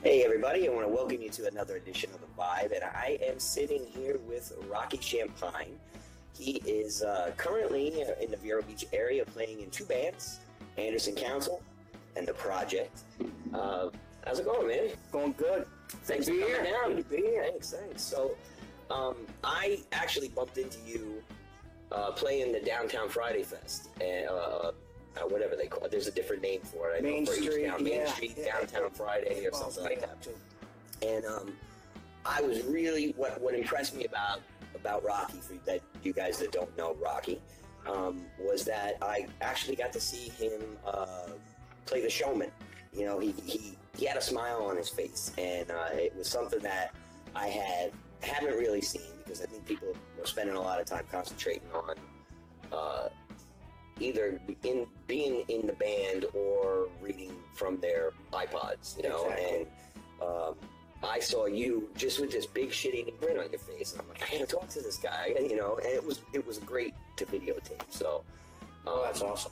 Hey everybody, I want to welcome you to another edition of The Vibe, and I am sitting here with Rocky Shampine. He is currently in the Vero Beach area playing in two bands, Anderson Council and The Project. How's it going, man? Going good. Thanks for coming down. Good to be here. Thanks. So, I actually bumped into you playing the Downtown Friday Fest, and whatever they call it. There's a different name for it. Main Street, Main Street, Downtown Friday, or something like that. And I was really what impressed me about Rocky, for that you guys that don't know Rocky, was that I actually got to see him play the showman. You know, he had a smile on his face, and it was something that I haven't really seen, because I think people were spending a lot of time concentrating on either being in the band or reading from their iPods, you know. Exactly. And I saw you just with this big shit-eating grin on your face, and I'm like, I gotta talk to this guy, you know. And it was great to videotape. So, that's awesome.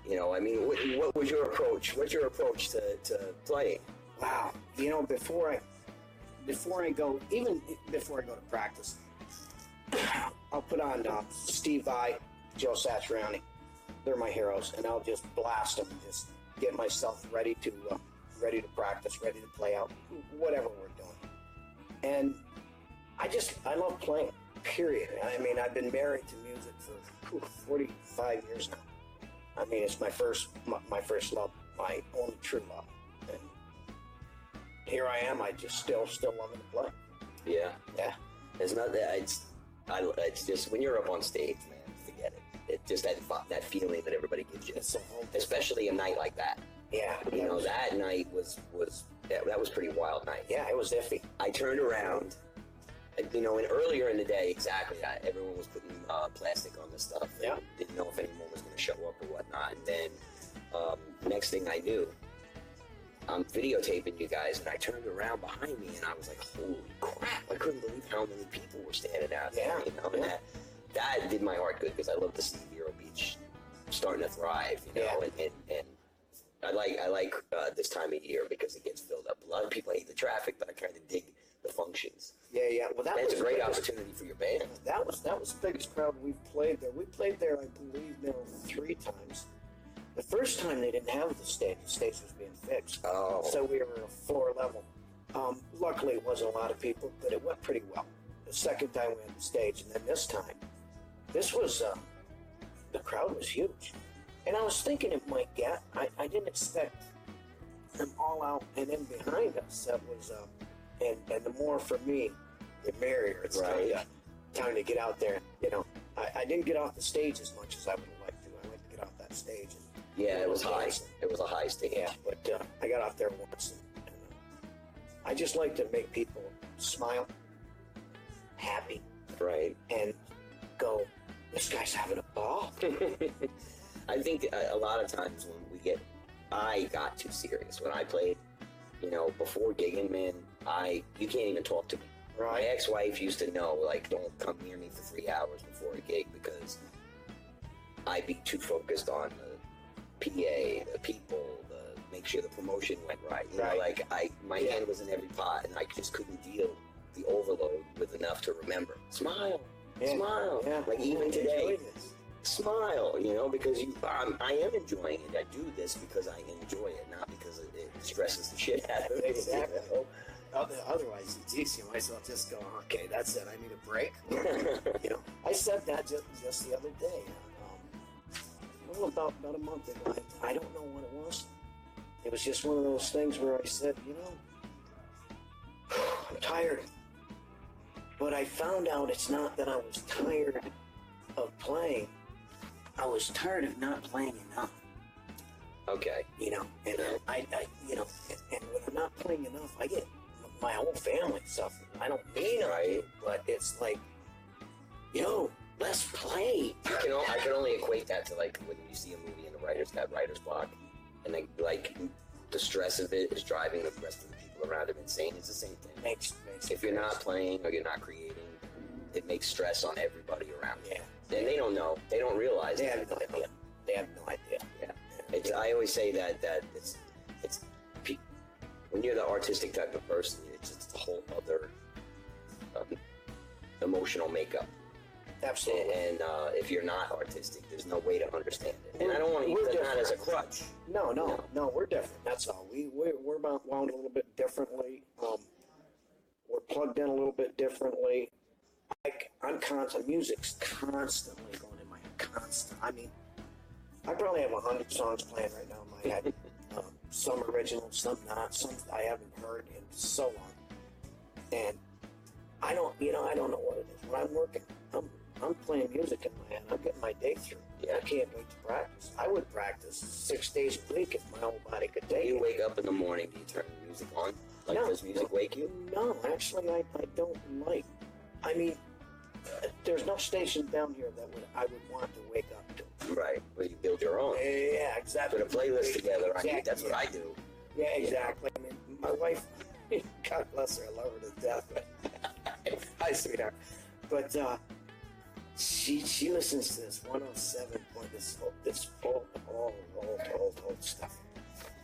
You know, I mean, what was your approach? What's your approach to playing? Wow. You know, before I go to practice, I'll put on Steve Vai, Joe Satriani. They're my heroes, and I'll just blast them and just get myself ready to practice, ready to play out whatever we're doing. And I love playing, period. I mean, I've been married to music for 45 years now. I mean, it's my first love, my only true love. And here I am, I just still loving to play. Yeah. It's not that, it's just, when you're up on stage, man, forget it. It's just that feeling that everybody gives you, especially a night like that. Yeah. You know, that night was that was pretty wild night. Yeah, it was iffy. I turned around, you know, and earlier in the day, exactly, everyone was putting plastic on this stuff. Yeah. Didn't know if anyone was going to show up or whatnot. And then next thing I knew, I'm videotaping you guys, and I turned around behind me, and I was like, holy crap, I couldn't believe how many people were standing out there. You know, and that did my heart good, because I love to see Vero Beach starting to thrive, you know. And I like this time of year, because it gets filled up. A lot of people hate the traffic, but I kind of dig the functions. Yeah. Well, that's a great opportunity for your band. That was the biggest crowd we've played there. We played there, I believe, now 3 times. The first time they didn't have the stage. The stage was being fixed. Oh. So we were floor level. Luckily, it wasn't a lot of people, but it went pretty well. The second time we had the stage, and then this time, this was, the crowd was huge. And I was thinking it might get, I didn't expect them all out and then behind us. That was, and the more for me, the merrier. It's time to get out there. You know, I didn't get off the stage as much as I would have liked to. I like to get off that stage. It was high. It was a high stage. Yeah, but I got out there once, and I just like to make people smile, happy, right, and go, this guy's having a ball. I think a lot of times when I got too serious when I played, you know, before gigging, man, you can't even talk to me. Right. My ex-wife used to know, like, don't come near me for 3 hours before a gig, because I'd be too focused on the PA, the people, make sure the promotion went right. You know, like my hand was in every pot, and I just couldn't deal the overload with enough to remember. Smile. Like even today, smile. You know, because I am enjoying it. I do this because I enjoy it, not because it stresses the shit out of me. Exactly. You know? Otherwise, geez, you might as well just go, okay, that's it, I need a break. You know, I said that just the other day. Well, about a month ago, I don't know what it was. It was just one of those things where I said, you know, I'm tired. But I found out it's not that I was tired of playing. I was tired of not playing enough. Okay. You know, and I you know, and when I'm not playing enough, I get my whole family suffering. I don't mean it, but it's like, yo, let's play. I can only equate that to, like, when you see a movie and the writer's got writer's block, and they, like, the stress of it is driving the rest of the people around him insane. It's the same thing. Makes if you're not playing or you're not creating, it makes stress on everybody around you. Yeah. And they don't know. They don't realize They it. have no idea. They have no idea. Yeah. I always say that it's when you're the artistic type of person, it's just a whole other emotional makeup. Absolutely. And if you're not artistic, there's no way to understand it. And I don't want to use that not as a crutch. No, we're different. That's all. We're wound a little bit differently. We're plugged in a little bit differently. I'm constant. Music's constantly going in my head. Constant. I mean, I probably have 100 songs playing right now in my head. Some original, some not. Some I haven't heard in so long. And I don't know what it is. When I'm working, I'm playing music in my head. I'm getting my day through. Yeah. I can't wait to practice. I would practice 6 days a week if my whole body could take it. You wake up in the morning, do you turn the music on? Like, no, does music wake you? No, actually, I don't like. I mean, there's no station down here that I would want to wake up to. Right, well, you build your own. Yeah, exactly. Put a playlist together. Exactly. I mean, that's what I do. Yeah, exactly. I mean, my wife, God bless her, I love her to death. Hi, sweetheart. But she listens to this 107 point, this old stuff.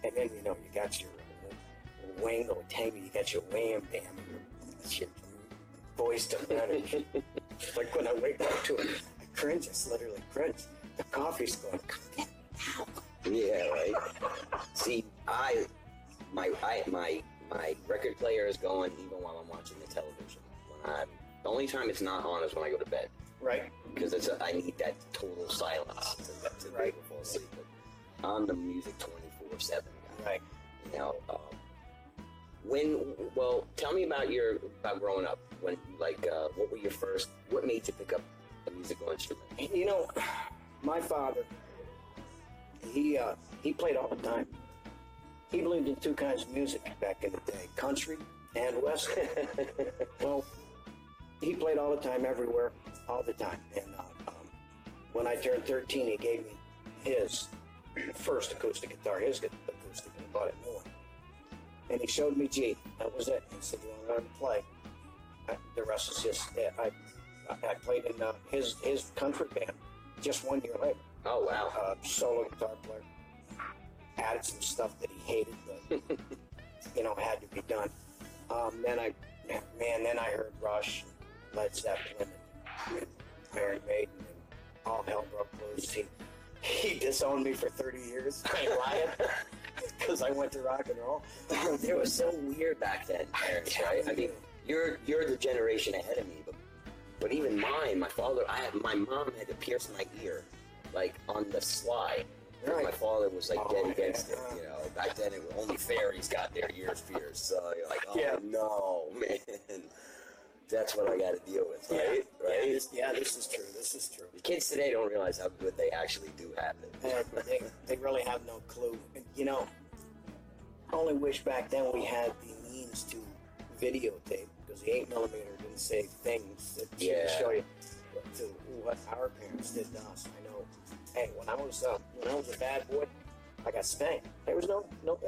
And then, you got your Wango Tango, you got your Wham Bam, your voice to run. Like when I wake up to it, I cringe. I literally cringe. The coffee's going, come get me now. Yeah, right. See, my record player is going even while I'm watching the television. The only time it's not on is when I go to bed. Right. Because I need that total silence to be able to fall asleep. But I'm the music 24/7 guy. Right. Tell me about growing up. When what were your first? What made you pick up a musical instrument? My father, he played all the time. He believed in two kinds of music back in the day: country and western. Well, he played all the time, everywhere, all the time. And when I turned 13, he gave me his first acoustic guitar, his acoustic, and I bought it new one. And he showed me G. That was it. He said, "You want to learn to play?" The rest is just. I played in his country band just 1 year later. Oh wow! Solo guitar player. Added some stuff that he hated, but had to be done. Then I heard Rush, Led Zeppelin, and Iron Maiden, and all hell broke loose. He disowned me for 30 years. I lied because I went to rock and roll. It was so weird back then, parents, right? I mean, you're the generation ahead of me, but even mine, my mom had to pierce my ear, like on the sly. Right. My father was like dead against it, Back then, only fairies got their ears pierced, so you're like, oh no, man. That's what I got to deal with, right? Yeah, right? This is true. This is true. The kids today don't realize how good they actually do have it. They really have no clue. I only wish back then we had the means to videotape, because the 8mm didn't say things that show you to what our parents did to us. I know. Hey, when I was a bad boy, I got spanked. There was no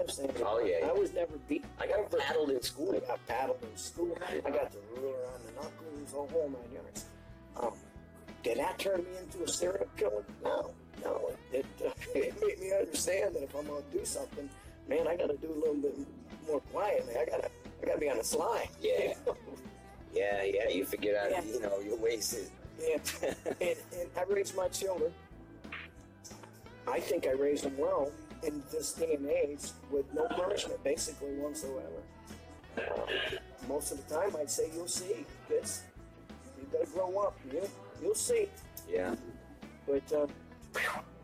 saying. Oh yeah. I was never beat. I got paddled in school. I got paddled in school. I got the ruler on the knuckles, the whole 9 yards. Did that turn me into a serial killer? No. It made me understand that if I'm gonna do something, man, I gotta do a little bit more quietly. I gotta be on the sly. Yeah. Yeah. You figured out, your ways. Yeah. and I raised my children. I think I raised them well in this day and age with no punishment, basically, whatsoever. Most of the time, I'd say, you'll see, kids. You gotta grow up. You'll see. Yeah. But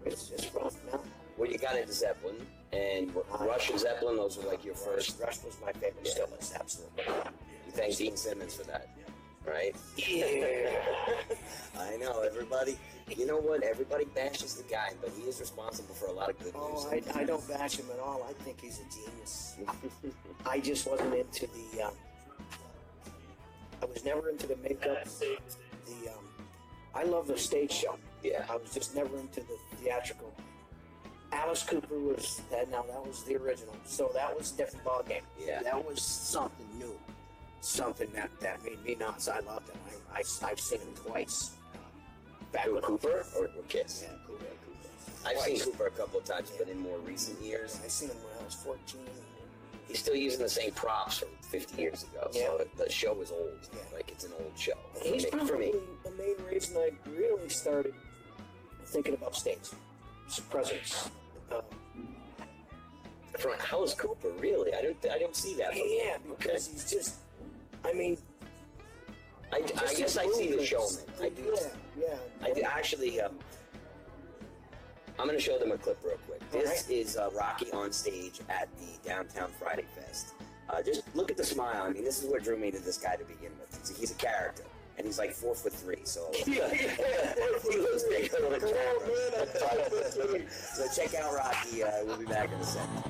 it's just rough now. Well, you got into Zeppelin, and Rush and Zeppelin, those were like your first. Rush was my favorite, still is, absolutely. You thank Gene Simmons for that, right? Yeah. I know, everybody. You know what? Everybody bashes the guy, but he is responsible for a lot of good music. I don't bash him at all. I think he's a genius. I just wasn't into I was never into the makeup. I love the stage show. Yeah. I was just never into the theatrical. Alice Cooper was that was the original. So that was a different ballgame. Yeah. That was something new. Something that made me nuts. I loved him. I've seen him twice. Back with Cooper or Kiss? Yeah, Cooper. I've seen Cooper a couple of times, but in more recent years. I seen him when I was 14, he's still using the same props from 50 years ago. Yeah. So the show is old. Yeah. Like, it's an old show. He's for probably me. the main reason I really started thinking about states, presence. From Alice Cooper, really? I don't see that. Yeah, because he's just. I mean, I guess I see the showman. I do. Yeah. I do actually. I'm going to show them a clip real quick. This is Rocky on stage at the Downtown Friday Fest. Just look at the smile. I mean, this is what drew me to this guy to begin with. He's a character, and he's like 4'3", so he looks bigger on the camera. So check out Rocky. We'll be back in a second.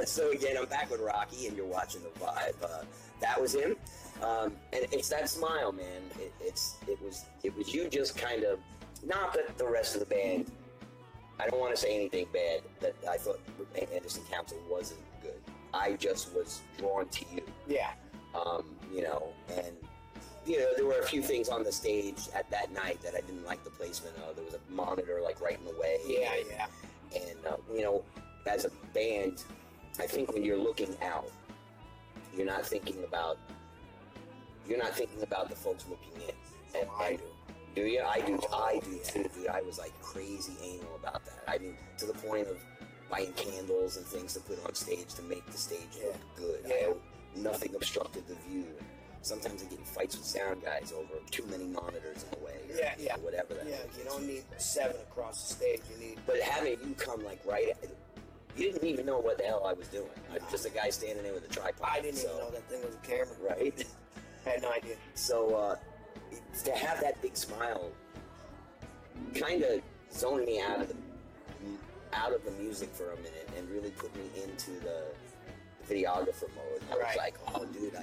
So again, I'm back with Rocky, and you're watching the Vibe. That was him, and it's that smile, man. It was you just kind of, not that the rest of the band. I don't want to say anything bad that I thought Anderson Council wasn't good. I just was drawn to you. Yeah. You know, and you know there were a few things on the stage at that night that I didn't like the placement of. There was a monitor like right in the way. Yeah. And you know, as a band, I think when you're looking out, you're not thinking about the folks looking in. And I do. Do you? I do too, dude. I was like crazy anal about that. I mean, to the point of buying candles and things to put on stage to make the stage look good. Yeah. Nothing obstructed the view. Sometimes I get in fights with sound guys over too many monitors in the way. Yeah. Or whatever that is. You don't need 7 across the stage. You need. But having you come like right at, you didn't even know what the hell I was doing. I'm just a guy standing there with a tripod. I didn't even know that thing was a camera. Right? I had no idea. So to have that big smile kind of zoned me out of the music for a minute and really put me into the videographer mode. I was like, oh dude,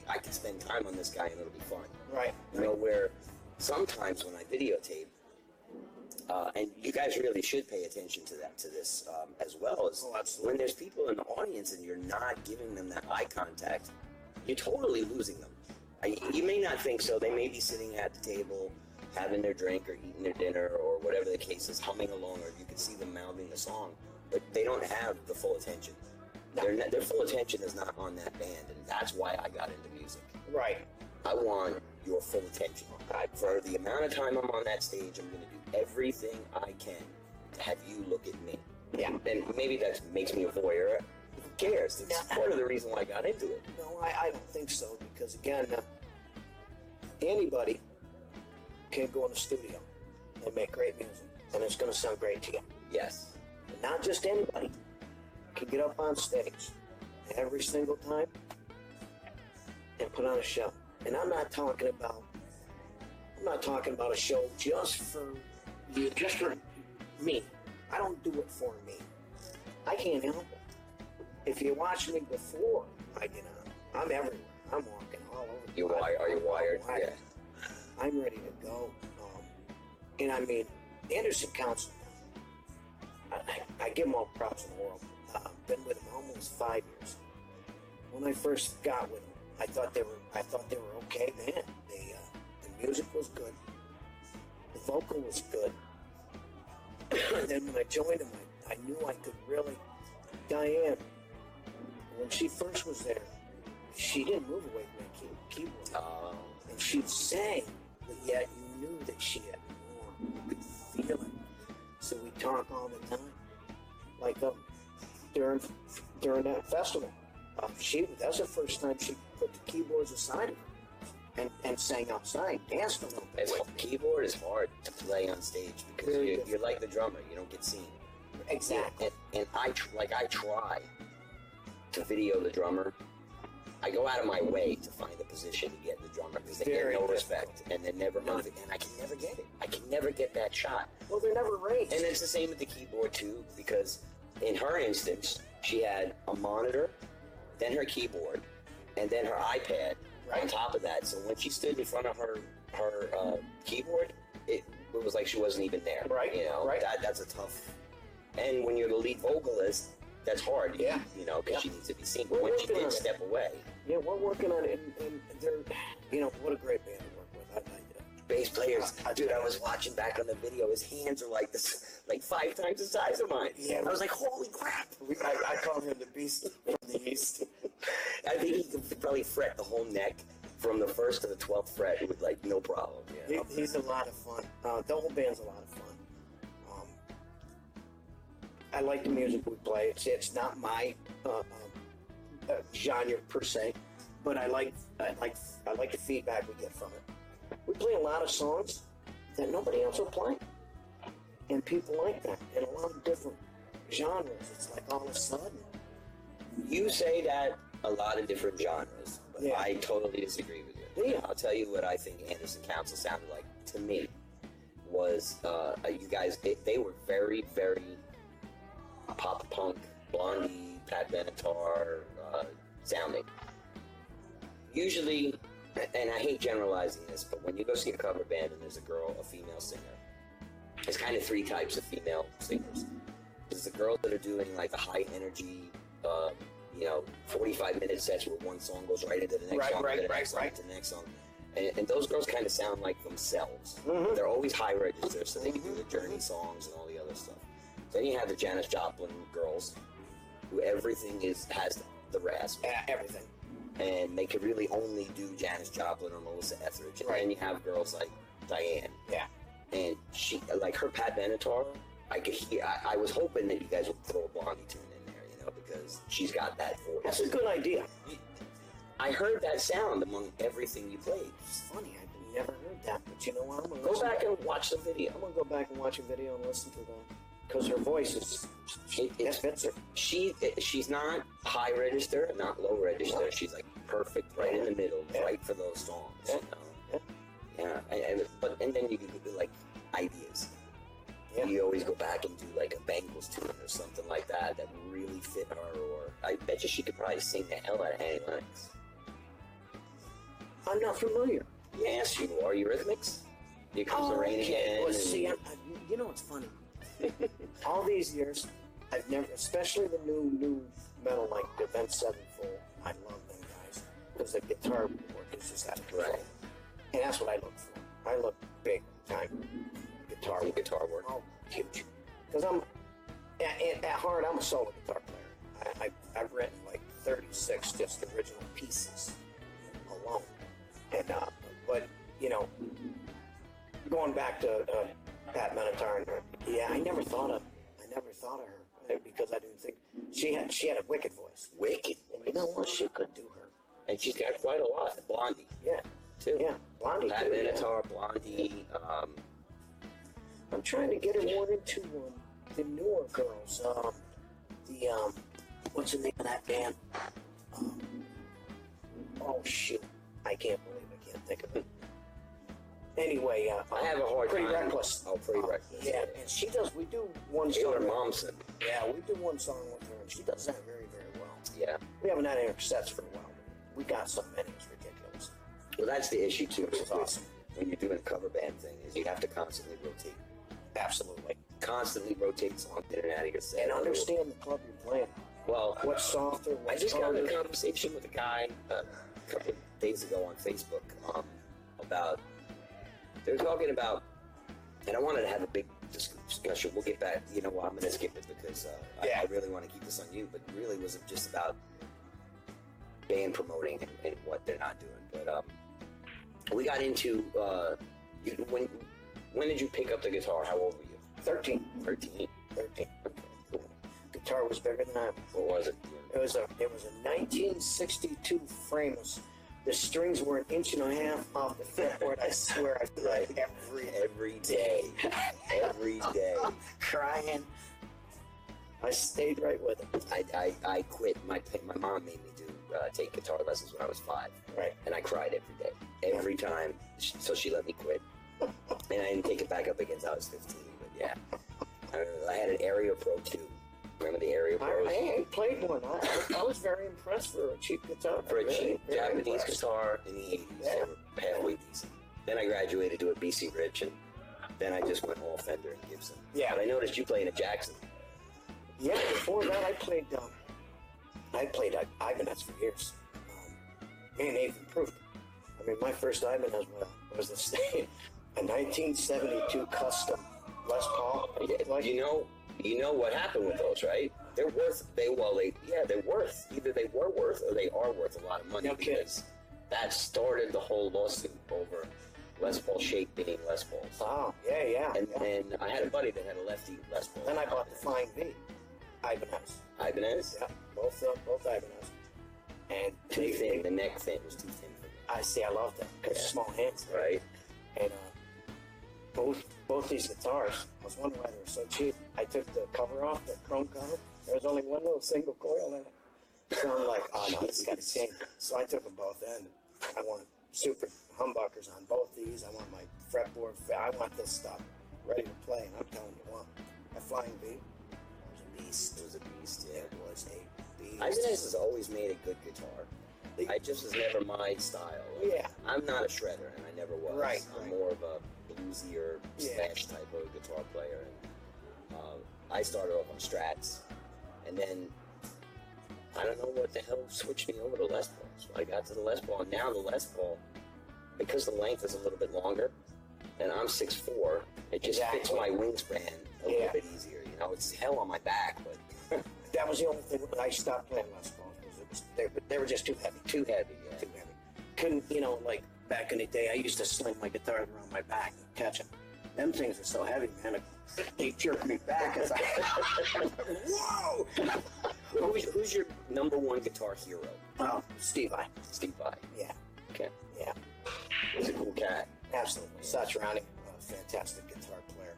I can spend time on this guy and it'll be fun. Right. You know, where sometimes when I videotape, and you guys really should pay attention to this as well, as when there's people in the audience and you're not giving them that eye contact, you're totally losing them. You may not think so. They may be sitting at the table having their drink or eating their dinner or whatever the case is, humming along, or you can see them mouthing the song, but they don't have the full attention. Their full attention is not on that band, and that's why I got into music. Right. I want your full attention. For the amount of time I'm on that stage, I'm going to do everything I can to have you look at me. Yeah. And maybe that makes me a voyeur. Who cares? It's part of the reason why I got into it. No, I don't think so, because again, anybody can go in the studio and make great music, and it's going to sound great to you. Yes. And not just anybody can get up on stage every single time and put on a show. And I'm not talking about a show just for you, just for me. I don't do it for me. I can't help it. If you watch me before I get on, I'm everywhere. I'm walking all over. Are you wired? Yeah. I'm ready to go. And I mean, Anderson Council, I give them all the props in the world. Been with them almost 5 years. When I first got with them, I thought they were okay, man. The music was good. The vocal was good. And then when I joined them, I knew I could really. Diane, when she first was there, she didn't move away from that keyboard. And she sang, but yet you knew that she had more. You could feel it. So we talk all the time. Like during that festival. That's the first time she put the keyboards aside and sang outside, danced a little bit. Keyboard is hard to play on stage because you're like the drummer, you don't get seen. Exactly. And I try to video the drummer. I go out of my way to find the position to get the drummer because they get no respect and they're never and I can never get it. I can never get that shot. Well, they're never raised. And it's the same with the keyboard too, because in her instance, she had a monitor, then her keyboard, and then her iPad on top of that. So when she stood in front of her keyboard, it was like she wasn't even there. Right. You know, that's a tough. And when you're the lead vocalist, that's hard. Yeah. You know, because she needs to be seen. We're When she working did on step away. Yeah, we're working on it, and they're, what a great band to work with. Bass players, dude, I was watching back on the video. His hands are like this, like 5 times the size of mine. Yeah, I was like, holy crap! I call him the Beast from the East. I think he could probably fret the whole neck from the 1st to the 12th fret with like no problem. You know? He's a lot of fun. The whole band's a lot of fun. I like the music we play. It's not my genre per se, but I like the feedback we get from it. We play a lot of songs that nobody else will play, and people like that in a lot of different genres. It's like all of a sudden. You say that a lot of different genres, but I totally disagree with you. Yeah. I'll tell you what I think Anderson Council sounded like to me was you guys. They were very, very pop punk, Blondie, Pat Benatar sounding. Usually, and I hate generalizing this, but when you go see a cover band and there's a female singer, there's kind of 3 types of female singers. There's the girls that are doing like the high energy, 45-minute sets where one song goes right into the next song, to the next song. And those girls kind of sound like themselves. Mm-hmm. They're always high register, so they can do the Journey songs and all the other stuff. Then you have the Janis Joplin girls, who everything has the rasp. Everything. And they could really only do Janis Joplin or Melissa Etheridge. And then you have girls like Diane. Yeah. And she, like her Pat Benatar, I could hear. I was hoping that you guys would throw a Blondie tune in there, because she's got that voice. That's a good idea. I heard that sound among everything you played. It's funny, I've never heard that, but you know what? I'm gonna go back and watch the video. I'm gonna go back and watch a video and listen to that. Because her voice is, it fits her. She's not high register, not low register. No. She's like perfect, right in the middle, right for those songs. Yeah. You know? And then you can do like ideas. Yeah. You always go back and do like a Bengals tune or something like that really fit her. Or I bet you she could probably sing the hell out of Annie Lennox. I'm not familiar. Yes, you are. Eurythmics. Here comes the rain again. Well, see, you know what's funny? All these years, I've never, especially the new metal like the Avenged Sevenfold. I love them guys because the guitar work is just that right, and that's what I look for. I look big time guitar work. Oh, huge. Because I'm at heart, I'm a solo guitar player. I've written like 36 just original pieces alone, and but going back to Pat Benatar, I never thought of her because I didn't think she had a wicked voice. Wicked. And you know what? She could do her. And she's got quite a lot. Blondie. Yeah. Too. Yeah. Blondie. Pat Benatar, Blondie. I'm trying to get her more into the newer girls. What's the name of that band? Oh shoot! I can't think of it. Anyway, I have a hard Pretty time. Reckless. Oh, Pretty Reckless. Yeah, and she does. We do one song. Taylor Momsen. Yeah, we do one song with her, and she does that very, very well. Yeah. We haven't had any sets for a while. We got so many, it's ridiculous. Well, that's the issue too. It's awesome. When you're doing a cover band thing, is you have to constantly rotate. Absolutely. Constantly rotate songs in and out of your set. And understand the club you're playing. Well, what's softer, what's I just got in a conversation with a guy a couple of days ago on Facebook about, they were talking about, and I wanted to have a big discussion. We'll get back. You know what? I'm going to skip it because I really want to keep this on you. But it really wasn't just about band promoting and what they're not doing. But we got into when did you pick up the guitar? How old were you? 13. 13. 13. Okay, cool. Guitar was bigger than I was. What was it? It was a 1962 frame. The strings were 1.5 inches off the fretboard. I swear I played every day. Every day. Crying. I stayed right with it. I quit. My mom made me take guitar lessons when I was 5. Right. And I cried every day. Every time. So she let me quit. And I didn't take it back up again until I was 15. But yeah. I had an Area Pro too. Remember the Area Pros? I played one. I was very impressed for a cheap guitar. For a cheap Japanese guitar in the 80s. Yeah. They were halfway decent. Then I graduated to a BC Rich, and then I just went all Fender and Gibson. Yeah. But I noticed you played a Jackson. Yeah, before that I played Ibanez for years. Man, they've improved. I mean, my first Ibanez was a 1972 custom Les Paul. You know what happened with those, right? They're worth. They're worth. Either they were worth or they are worth a lot of money because that started the whole lawsuit over Les Paul shape being Les Pauls. Oh, yeah. And I had a buddy that had a lefty Les Paul. Then I bought the Flying V, Ibanez. Ibanez? Yeah, both Ibanez. And too thin. The neck thing was too thin for me. I loved that because small hands. Right. And both these guitars, I was wondering why they were so cheap. I took the cover off, the chrome cover. There was only one little single coil in it. So I'm like, oh no, this got to change. So I took them both in. I want super humbuckers on both these. I want my fretboard. I want this stuff ready to play. And I'm telling you what, a Flying V was a beast. It was a beast. Yeah. It was a beast. Ibanez has always made a good guitar. I just was never my style. Yeah. I'm not a shredder, and I never was. Right. I'm more of a bluesier slash type of guitar player. And, I started off on Strats, and then I don't know what the hell switched me over to Les Paul. So I got to the Les Paul, and now the Les Paul, because the length is a little bit longer, and I'm 6'4", it just fits my wingspan a little bit easier. You know, it's hell on my back, but that was the only thing that I stopped playing Les Paul because they were just too heavy. Too heavy. Couldn't, like back in the day, I used to sling my guitar around my back and catch them. Them things are so heavy, man. They jerk me back as I. Whoa! Who's your number one guitar hero? Oh, Steve Vai. Steve Vai. Yeah. Okay. Yeah. He's a cool cat. Absolutely. Satriani, fantastic guitar player.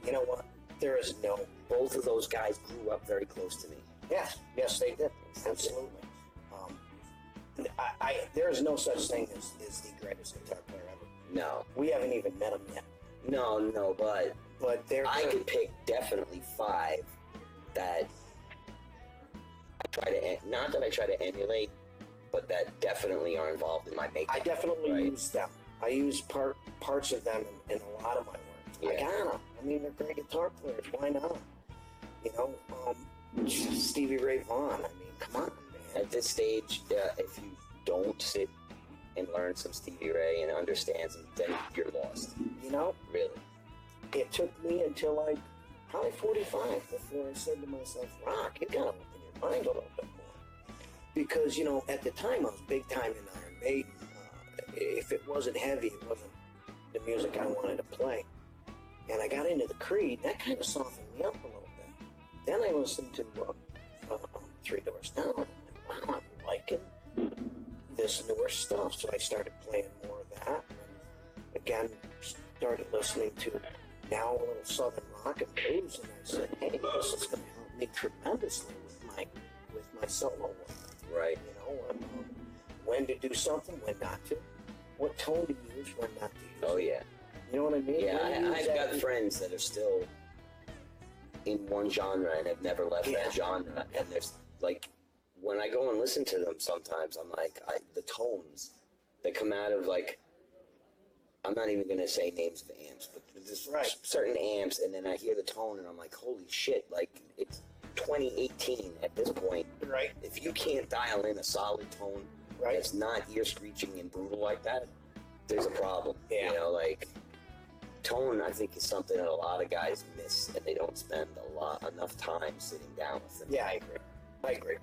You know what? There is no. Both of those guys grew up very close to me. Yes, they did. Absolutely. There is no such thing as the greatest guitar player ever. No. We haven't even met him yet. No, but I could pick definitely 5 that I try to emulate, but that definitely are involved in my makeup. I definitely use them. I use parts of them in a lot of my work. Yeah. I gotta. I mean, they're great guitar players. Why not? Stevie Ray Vaughan. I mean, come on, man. At this stage, if you don't sit and learn some Stevie Ray and understand some, then you're lost. Really. It took me until probably 45 before I said to myself, Rock, you gotta open your mind a little bit more. Because, at the time I was big time in Iron Maiden. If it wasn't heavy, it wasn't the music I wanted to play. And I got into the Creed, that kind of softened me up a little bit. Then I listened to Three Doors Down, and wow, I'm liking this newer stuff. So I started playing more of that. And again, started listening to now a little Southern rock and blues, and I said, hey, this is going to help me tremendously with my solo work. Right. When to do something, when not to. What tone to use, when not to use. Oh, yeah. You know what I mean? Yeah, I've got friends that are still in one genre and have never left that genre. And there's, when I go and listen to them sometimes, I'm like, the tones that come out of, I'm not even going to say names of amps, but there's certain amps, and then I hear the tone, and I'm like, holy shit, it's 2018 at this point. Right. If you can't dial in a solid tone Right. that's not ear screeching and brutal like that, there's a problem. Yeah. You know, like tone, I think, is something that a lot of guys miss, and they don't spend enough time sitting down with them. Yeah, I agree.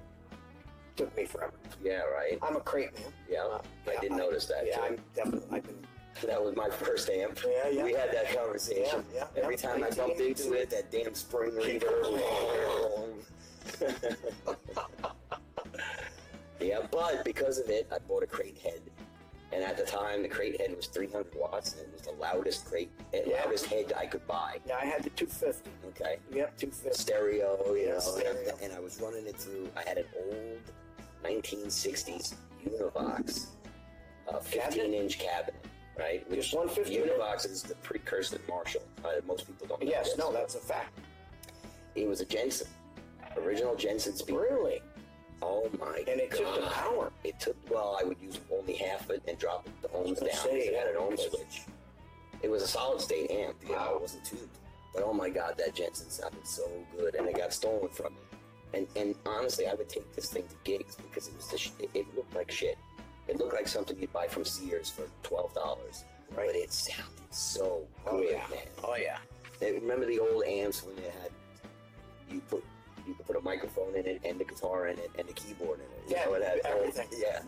Took me forever. Yeah, right. I'm a crate man. Yeah, I did notice that. Yeah, too. I'm definitely. I've been. That was my first amp. Yeah. We had that conversation. Yeah. Every time I bumped into it, that damn spring reader. Yeah, but because of it, I bought a crate head. And at the time, the crate head was 300 watts, and it was the loudest loudest head I could buy. Yeah, I had the 250. Okay. Yep, 250. Stereo, you know, stereo. And I was running it through. I had an old 1960s Univox 15-inch cabinet, right? Just 150. Univox is the precursor to Marshall. Most people don't know. Yes, that, no, so. that's a fact. It was a Jensen, original Jensen speaker. Really? Oh my god! And it took the power. It took. Well, I would use only half of it and drop the ohms down. Say, It had an ohm yeah. switch. It was a solid state amp. You know, Wow. it wasn't tubed. But oh my god, that Jensen sounded so good, and it got stolen from me. And honestly, I would take this thing to gigs because it was it looked like shit. It looked like something you'd buy from Sears for $12. Right. But it sounded so good, man. Oh yeah. Remember the old amps when they had you could put a microphone in it and the guitar in it and the keyboard in it. Yeah, it had everything. Yeah,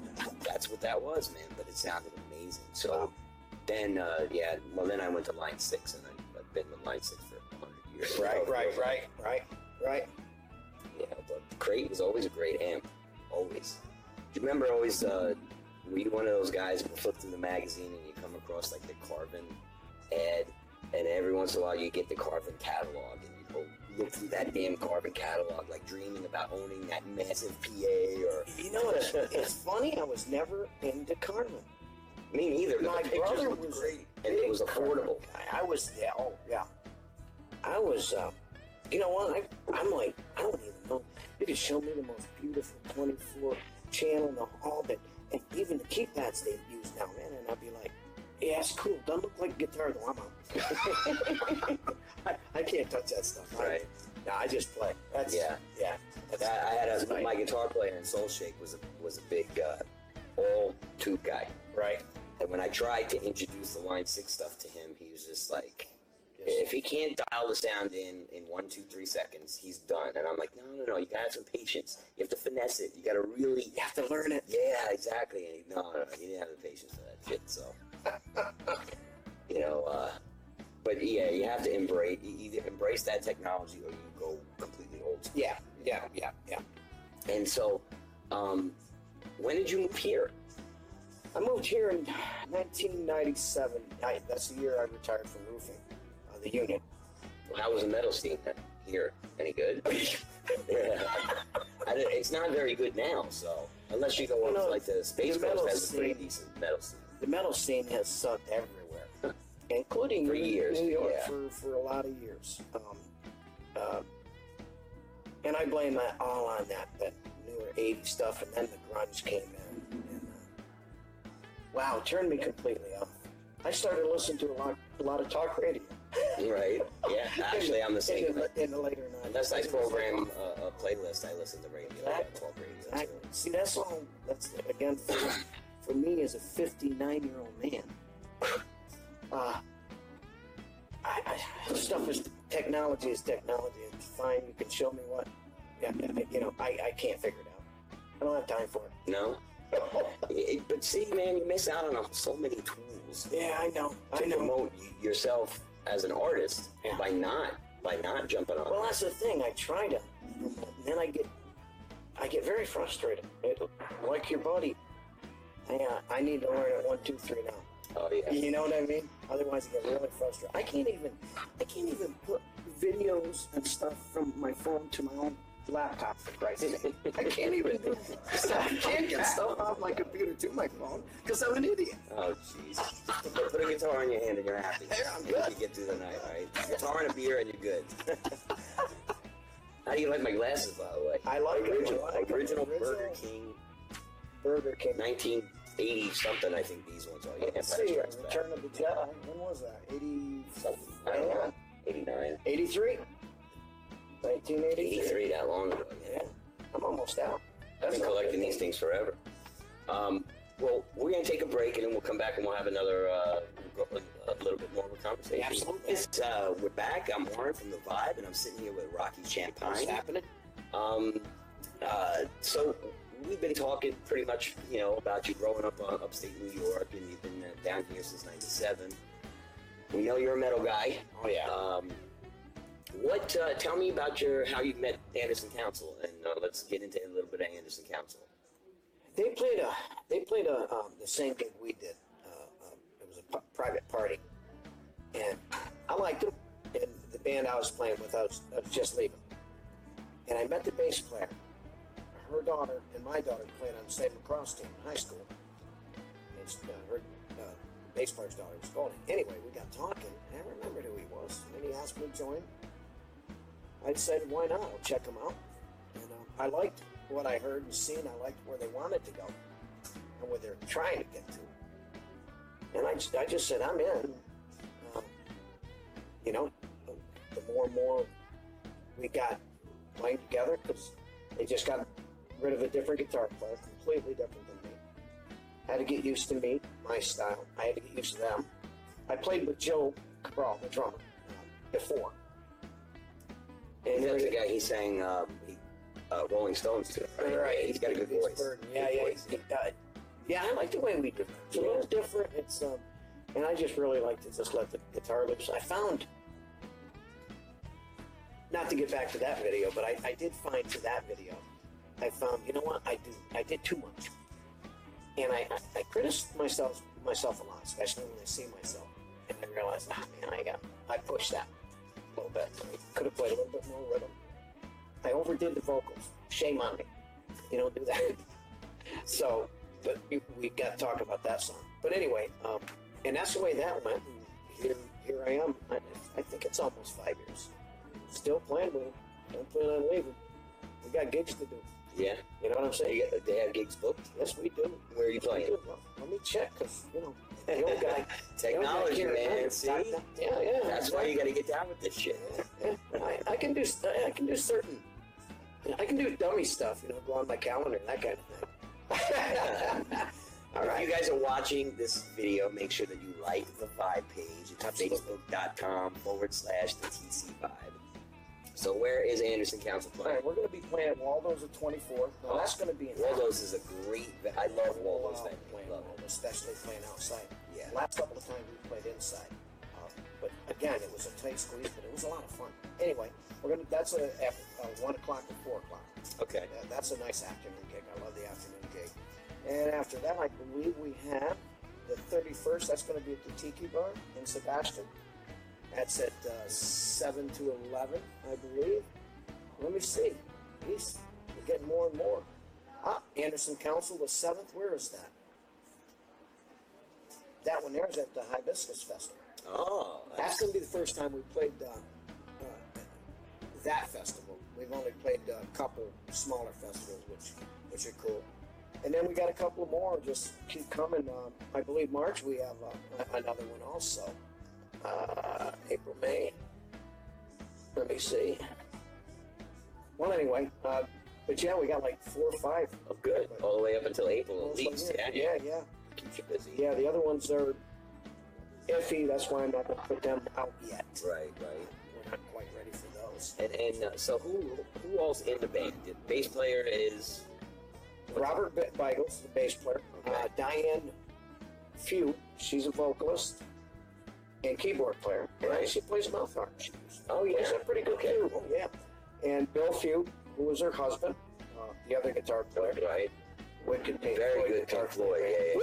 that's what that was, man. But it sounded amazing. So then, then I went to Line 6, and I've been with Line 6 for 100 years. Right. Yeah, but Crate was always a great amp. Always. Do you remember always, were you one of those guys who flip through the magazine and you come across like the Carvin ad, and every once in a while you get the Carvin catalog, and you go look through that damn Carvin catalog, like dreaming about owning that massive PA or... You know, it's funny, I was never into Carmen. Me neither, but My the pictures brother looked was great, and it was affordable. I was, I was, you know what, I'm like, I don't even know. You could show me the most beautiful 24 channel and all that, and even the keypads they use now, man, and I'd be like, yeah, it's cool. Doesn't look like a guitar though. I'm out. I can't touch that stuff. Right. I just play. That's, Yeah. That's, I had that's my guitar player in Soul Shake was a big all tube guy. right. And when I tried to introduce the Line 6 stuff to him, he was just like, if he can't dial the sound in 1, 2, 3 seconds, he's done. And I'm like, no, you gotta have some patience. You have to finesse it. You gotta really... You have to learn it. Yeah, exactly. And he didn't have the patience for that shit, so... but yeah, you have to either embrace that technology or you go completely old school. Yeah. And so, when did you move here? I moved here in 1997. That's the year I retired from roofing, the unit. How was the metal scene here? Any good? Yeah. It's not very good now, so unless you go up like the Space Coast has a pretty decent metal scene. The metal scene has sucked everywhere, including For years, New York yeah. for a lot of years. And I blame that all on that newer 80s stuff, and then the grunge came in. And, wow, it turned me completely off. I started listening to a lot of talk radio. Right? Yeah. Actually, I'm the same. In the later 90s. Unless I program a playlist, I listen to radio. Talk radio too. See, that's all. That's again for me as a 59-year-old man. Stuff is technology is technology. It's fine. You can show me what. Yeah, I can't figure it out. I don't have time for it. No. But see, man, you miss out on so many tools. Yeah, I know. To promote yourself as an artist by not jumping on. Well, that's the thing. I try to, and then I get very frustrated. Like your buddy. I need to learn it 1, 2, 3 now. Oh yeah. You know what I mean? Otherwise, I get really frustrated. I can't even put videos and stuff from my phone to my own laptop, for Christ's sake. I can't even do it. I can't get stuff off my computer to my phone because I'm an idiot. Oh jeez. Put a guitar in your hand and you're happy. Yeah, I'm good. You get through the night, right? Guitar and a beer and you're good. How do you like my glasses, by the way? I like original Burger King 1980 something. I think these ones are. Yeah, Let's see, Return of the Jedi. When was that? 80 something. I don't know. 89. 83. 1983. 83, that long ago. Yeah, I'm almost out. I've been collecting these things forever. Well, we're going to take a break, and then we'll come back and we'll have another, a little bit more of a conversation. Absolutely. We're back. I'm Warren from The Vibe, and I'm sitting here with Rocky Shampine. What's happening? So we've been talking pretty much, about you growing up upstate New York, and you've been down here since '97. We know you're a metal guy. Oh yeah. Tell me about how you met Anderson Council, and let's get into a little bit of Anderson Council. They played the same gig we did. It was a private party, and I liked them. And the band I was playing with, I was just leaving, and I met the bass player. Her daughter and my daughter played on the same lacrosse team in high school. And her bass player's daughter was Goldie. Anyway, we got talking, and I remembered who he was. And he asked me to join. I said, why not? I'll check him out. And I liked what I heard and seen. I liked where they wanted to go and where they're trying to get to. And I just said, I'm in. The more and more we got playing together, because they just got rid of a different guitar player, completely different than me. Had to get used to me, my style. I had to get used to them. I played with Joe Cabral, the drummer, before. And that's the guy he sang Rolling Stones to. Right. He's got a good voice. Yeah. I like the way we do it. It's a little different. It's and I just really like to just let the guitar loose. I found, not to get back to that video, but I did find to that video, I found, you know what, I did too much. And I criticize myself a lot, especially when I see myself. And I realized, I pushed that a little bit. I could have played a little bit more rhythm. I overdid the vocals. Shame on me. You don't do that. So, but we got to talk about that song. But anyway, and that's the way that went. And here I am. I think it's almost 5 years. Still playing with them. Don't plan on leaving. We got gigs to do. Yeah. You know what I'm saying? They have gigs booked? Yes, we do. Where are you playing? Well, let me check, because, the old guy. Technology, man. See? Yeah. That's why you got to get down with this shit. Yeah. I can do certain. I can do dummy stuff, go on my calendar, that kind of thing. All right. If you guys are watching this video, make sure that you like the Vibe page. It's facebook.com/the TC Vibe. So where is Anderson Council playing? All right, we're going to be playing at Waldo's at 24th. Now, that's going to be in Waldo's is a great. I love Waldo's. Especially playing outside. Yeah. Last couple of times we played inside. But again, it was a tight squeeze, but it was a lot of fun. Anyway, that's at 1 o'clock to 4 o'clock. Okay. That's a nice afternoon gig. I love the afternoon gig. And after that, I believe we have the 31st. That's going to be at the Tiki Bar in Sebastian. That's at 7 to 11, I believe. Let me see. We're getting more and more. Anderson Council, the 7th. Where is that? That one there is at the Hibiscus Festival. Oh. That's going to be the first time we played that festival. We've only played a couple smaller festivals, which are cool. And then we got a couple more. Just keep coming. I believe March we have another one also. April, May. Let me see. Well, anyway, but yeah, we got like 4 or 5. Oh, good. All the way up until April at least. Yeah. Keeps you busy. Yeah, the other ones are iffy. That's why I'm not going to put them out yet. Right. We're not quite ready for those. And so who else in the band? The bass player is Robert Beigels, the bass player. Okay. Diane Few, she's a vocalist and keyboard player. Right. And she plays mouth harp. Oh yeah, She's a pretty good too. Oh yeah. And Bill Few, who was her husband, the other guitar player. Right. Wicked Pink Very Floyd good guitar Pink Floyd. Yeah.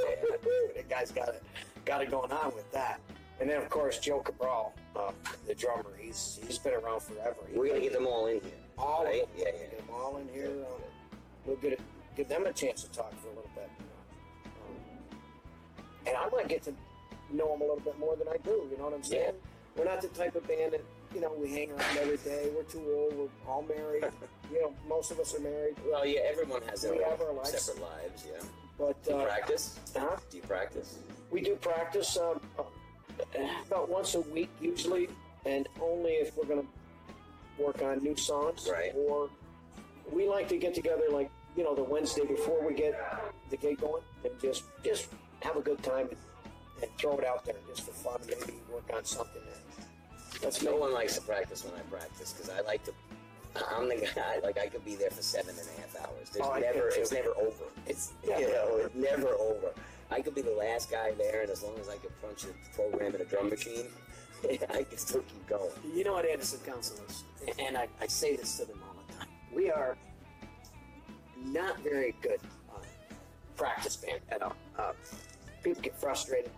The guy's got it going on with that. And then of course Joe Cabral, the drummer. He's been around forever. We're gonna get them all in here. All right? of them. Yeah. Get them all in here. We'll give them a chance to talk for a little bit. And I might get to know them a little bit more than I do. You know what I'm saying? Yeah. We're not the type of band that we hang around every day. We're too old. We're all married. Most of us are married. Well, yeah, everyone has their have our lives. separate lives. Yeah. But Do you practice? Huh? Do you practice? We do practice about once a week usually, and only if we're going to work on new songs. Right. Or we like to get together like the Wednesday before we get the gig going, and just have a good time and throw it out there just for fun. Maybe work on something there. No one likes to practice when I practice because I like to. I'm the guy. Like I could be there for 7.5 hours. It's never over. It's it's never over. I could be the last guy there, and as long as I could punch a program in a drum machine, I can still keep going. You know what Anderson Council is, and I say this to them all the time. We are not very good practice band at all. People get frustrated.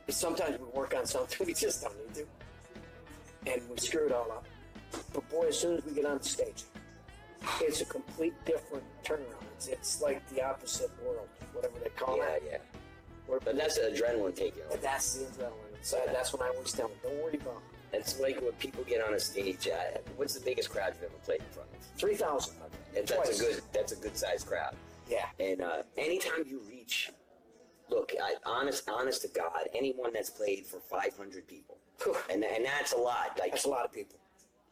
Sometimes we work on something we just don't need to, and we screw it all up. But boy, as soon as we get on the stage, it's a complete different turnaround. It's like the opposite world, whatever they call it. Yeah. But that's the adrenaline taking over. That's the adrenaline. So that's what I always tell them. Don't worry about it. It's like when people get on a stage. What's the biggest crowd you've ever played in front of? 3,000. Okay. That's a good sized crowd. Yeah. And anytime you reach, look, honest to God, anyone that's played for 500 people, and that's a lot. Like, that's a lot of people.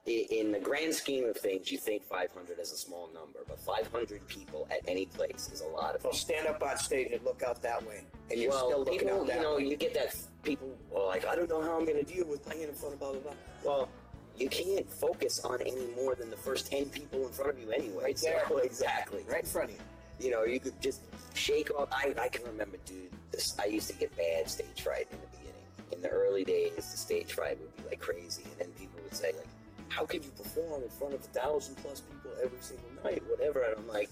In the grand scheme of things, you think 500 is a small number, but 500 people at any place is a lot of people. Well, stand up on stage and look out that way, and you're still looking out that way. You get that people are like, I don't know how I'm going to deal with playing in front of blah, blah, blah. Well, you can't focus on any more than the first 10 people in front of you anyway. Right there. So, exactly. Right in front of you. You could just shake off. I can remember, dude, I used to get bad stage fright in the beginning. In the early days, the stage fright would be like crazy, and then people would say, like, how could you perform in front of 1,000+ people every single night, whatever? And I'm like,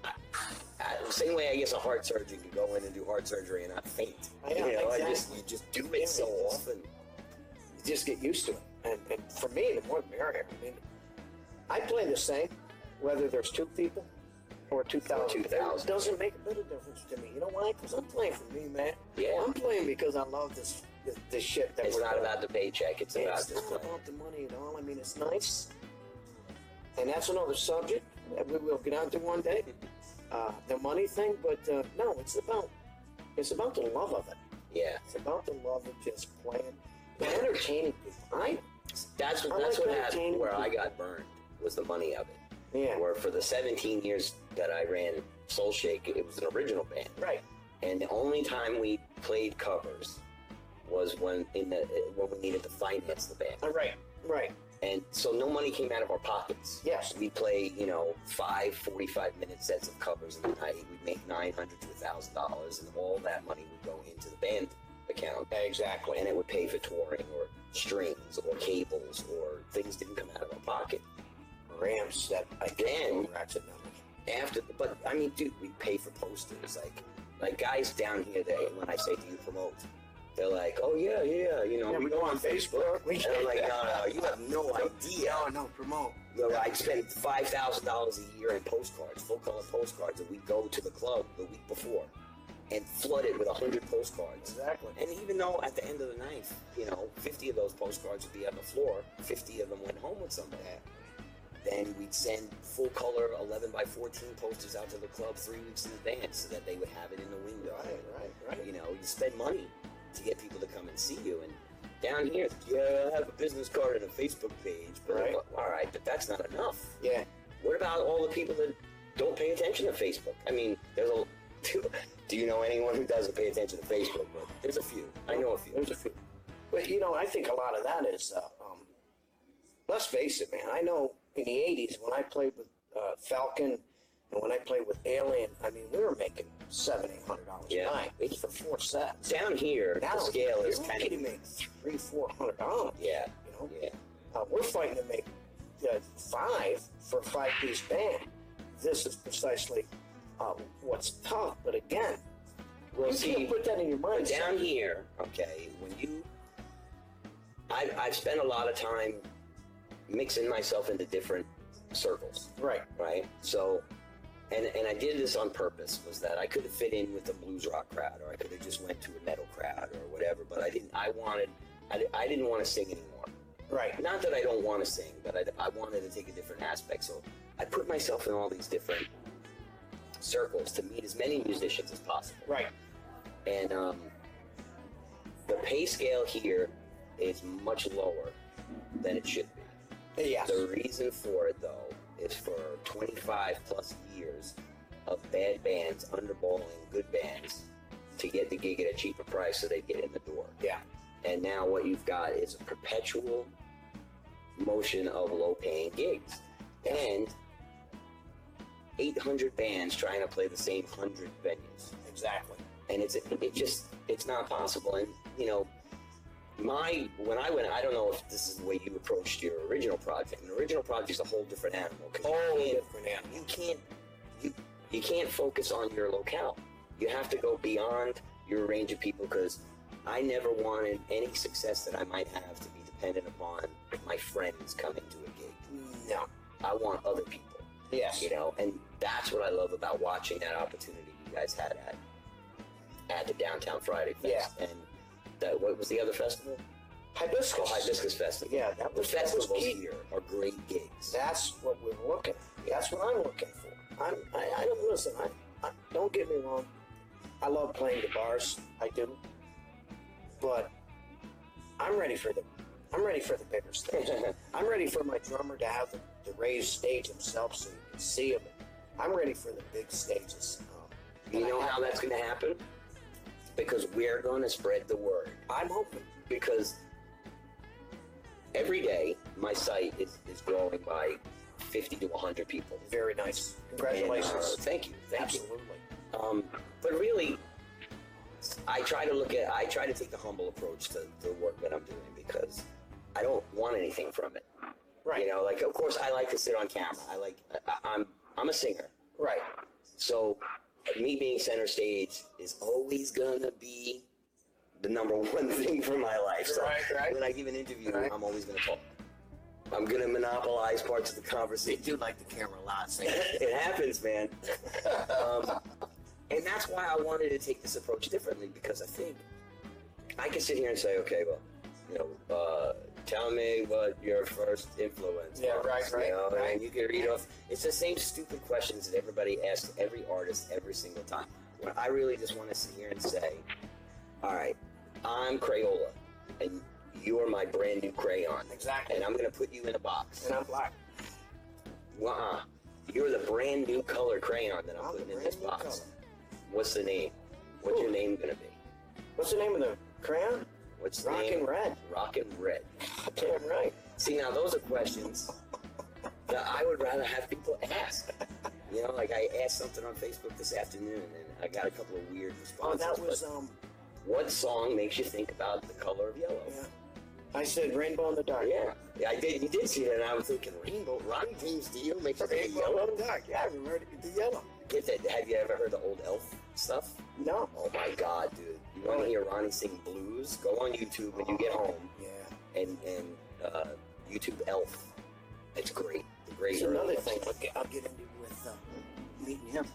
the same way I guess a heart surgeon can go in and do heart surgery and not faint. Exactly. You just do it so often. You just get used to it. And for me, the more the merrier. I mean, I play the same, whether there's 2 people or 2,000. It doesn't make a bit of difference to me. You know why? Because I'm playing for me, man. Yeah. I'm playing because I love this shit that it's not about the paycheck. It's about the money at all. I mean, it's nice, and that's another subject that we will get onto one day. The money thing, but no, it's about the love of it. Yeah, it's about the love of just playing and entertaining people. That's what happened. Where I got burned was the money of it. Yeah. Where for the 17 years that I ran Soul Shake, it was an original band. Right. And the only time we played covers was when we needed to finance the band. Right. And so no money came out of our pockets. Yes. We'd play, 5 45-minute sets of covers in the night. We'd make $900 to $1,000, and all that money would go into the band account. Exactly. And it would pay for touring or strings or cables or things didn't come out of our pocket. Ramps that again. But I mean, dude, we pay for posters. Like guys down here, when I say, do you promote? They're like, oh yeah, we go on Facebook. And I'm like, no, you have no idea. No, promote. I'd spend $5,000 a year in postcards, full color postcards, and we'd go to the club the week before and flood it with 100 postcards. Exactly. And even though at the end of the night, 50 of those postcards would be on the floor, 50 of them went home with somebody. Then we'd send full color 11 by 14 posters out to the club 3 weeks in advance so that they would have it in the window. Right. You spend money to get people to come and see you. And down here, I have a business card and a Facebook page. But all right, but that's not enough. Yeah. What about all the people that don't pay attention to Facebook? I mean, do you know anyone who doesn't pay attention to Facebook? But there's a few. I know a few. There's a few. But, I think a lot of that is, let's face it, man. I know in the 80s when I played with Falcon and when I played with Alien, I mean, we were making $700-800 a night for 4 sets. Down here, the scale is kind of... You make $300-400. Yeah. We're fighting to make 5 for a 5-piece band. This is precisely what's tough. But again, you can't put that in your mind. Down here, okay, when you... I've spent a lot of time mixing myself into different circles. Right. So, and I did this on purpose, was that I could have fit in with the blues rock crowd, or I could have just went to a metal crowd or whatever, but I didn't. I didn't want to sing anymore. Right. Not that I don't want to sing, but I wanted to take a different aspect. So I put myself in all these different circles to meet as many musicians as possible. Right. And the pay scale here is much lower than it should be. Yes. The reason for it, though, is for 25 plus years of bad bands underballing good bands to get the gig at a cheaper price so they get in the door. Yeah. And now what you've got is a perpetual motion of low-paying gigs. And 800 bands trying to play the same 100 venues. Exactly. And it's not possible. And, you know, when I went, I don't know if this is the way you approached your original project. An original project is a whole different animal. You can't focus on your locale. You have to go beyond your range of people, because I never wanted any success that I might have to be dependent upon my friends coming to a gig. No. I want other people. Yes. You know, and that's what I love about watching that opportunity you guys had at the Downtown Friday Fest. Yeah. And what was the other festival? Hibiscus. Oh, Hibiscus Festival. Yeah, the festivals here are great gigs. That's what we're looking. That's what I'm looking for. I don't listen. I don't get me wrong. I love playing the bars. I do. But I'm ready for the bigger stage. I'm ready for my drummer to have the raised stage himself so you can see him. I'm ready for the big stages. You know how that's going to happen? Because we're going to spread the word. I'm hoping. Because every day my site is growing by 50 to 100 people. Very nice. Congratulations. And, thank you. Absolutely. But really, I try to take the humble approach to the work that I'm doing, because I don't want anything from it. Right. You know, like, of course I like to sit on camera. I'm a singer. Right. So me being center stage is always gonna be the number one thing for my life. So right. when I give an interview, I'm always gonna talk. I'm gonna monopolize parts of the conversation. You do like the camera a lot, so it happens, man. And that's why I wanted to take this approach differently, because I think I can sit here and say, okay, well, you know, tell me what your first influence was. Right. You know, and you can read off. It's the same stupid questions that everybody asks every artist every single time. When I really just want to sit here and say, all right, I'm Crayola, and you're my brand new crayon. Exactly. And I'm going to put you in a box. And I'm black. You're the brand new color crayon that I'm putting in this box. Color. What's the name? What's your name going to be? What's the name of the crayon? What's the Rockin' name? Red. Rockin' Red. Damn right. See, now those are questions that I would rather have people ask. You know, like I asked something on Facebook this afternoon, and I got a couple of weird responses. Oh, that was what song makes you think about the color of yellow? Yeah. I said Rainbow in the Dark. Yeah, I did. You did see that, and I was thinking, Rainbow. Ronnie James Dio makes you think yellow. In the Dark. Yeah, I remember the yellow. Get that? Have you ever heard the old Elf stuff? No. Oh my God, dude! You want to hear Ronnie sing blues? Go on YouTube when you get home. Yeah. And YouTube Elf. It's great. The great. It's another thing I'll get into with meeting him.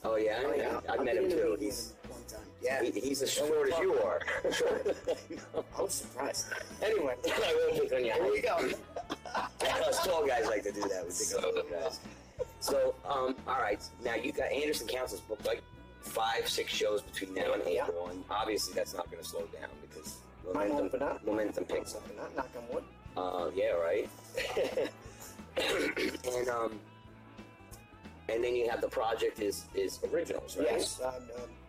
Oh yeah, I've met him too. He's one time. Yeah. He's as short as you are. I was surprised. Anyway, I won't pick on you. Here we go. Us tall guys like to do that. We pick on little guys. So, all right. Now you got Anderson Council's booked like 5-6 shows between now and April, and obviously that's not going to slow down because momentum picks up. Not knock on wood. Yeah, right. And then you have the project is originals, right? Yes,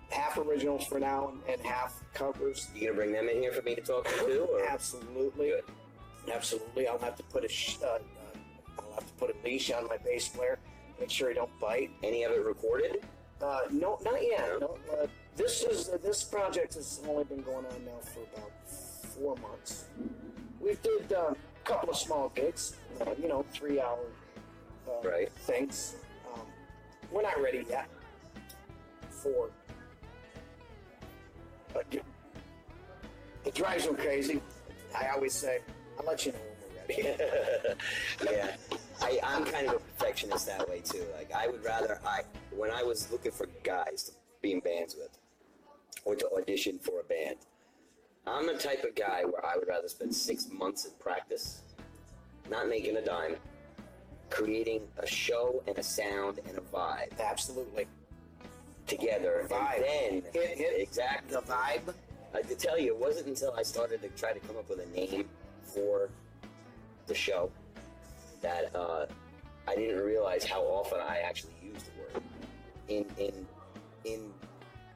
half originals for now and half covers. You gonna bring them in here for me to talk to too? Or? Absolutely. Good. Absolutely. I'll have to put a leash on my bass player, make sure he don't bite. Any of it recorded? No, not yet. No, this project has only been going on now for about 4 months. We did a couple of small gigs, 3-hour things. We're not ready yet for. But it drives me crazy. I always say, I'll let you know when we're ready. Yeah, I'm kind of a perfectionist that way too. Like I would rather, when I was looking for guys to be in bands with, or to audition for a band, I'm the type of guy where I would rather spend 6 months in practice, not making a dime, creating a show and a sound and a vibe. Absolutely. Together. Vibe. And then, exactly. The vibe. I have to tell you, it wasn't until I started to try to come up with a name for the show that I didn't realize how often I actually use the word in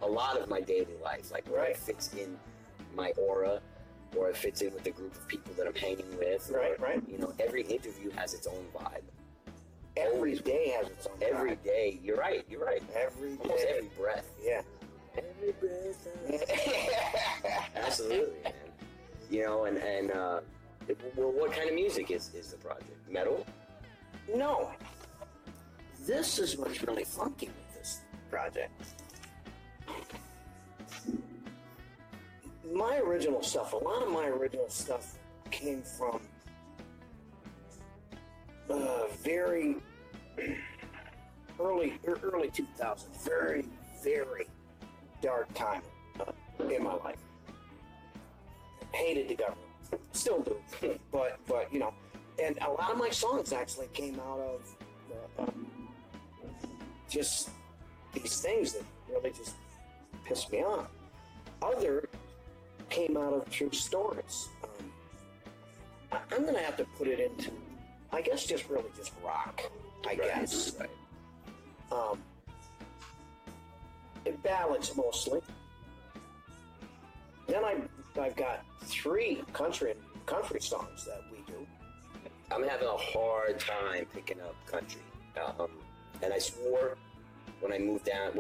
a lot of my daily life, like where it fits in my aura, or it fits in with the group of people that I'm hanging with. Right. You know, every interview has its own vibe. Every day has its own vibe. Every day, you're right. Every day. Almost every breath. Yeah. Every breath. Absolutely, man. You know, well, what kind of music is the project? Metal? No. This is what's really funky with this project. My original stuff, a lot of my original stuff came from very early 2000s, very, very dark time in my life. Hated the government, still do, but you know, and a lot of my songs actually came out of just these things that really just pissed me off. Other came out of true stories. I'm gonna have to put it into, I guess, just rock. I guess. Right. Ballads mostly. Then I've got 3 country songs that we do. I'm having a hard time picking up country, and I swore when I moved down,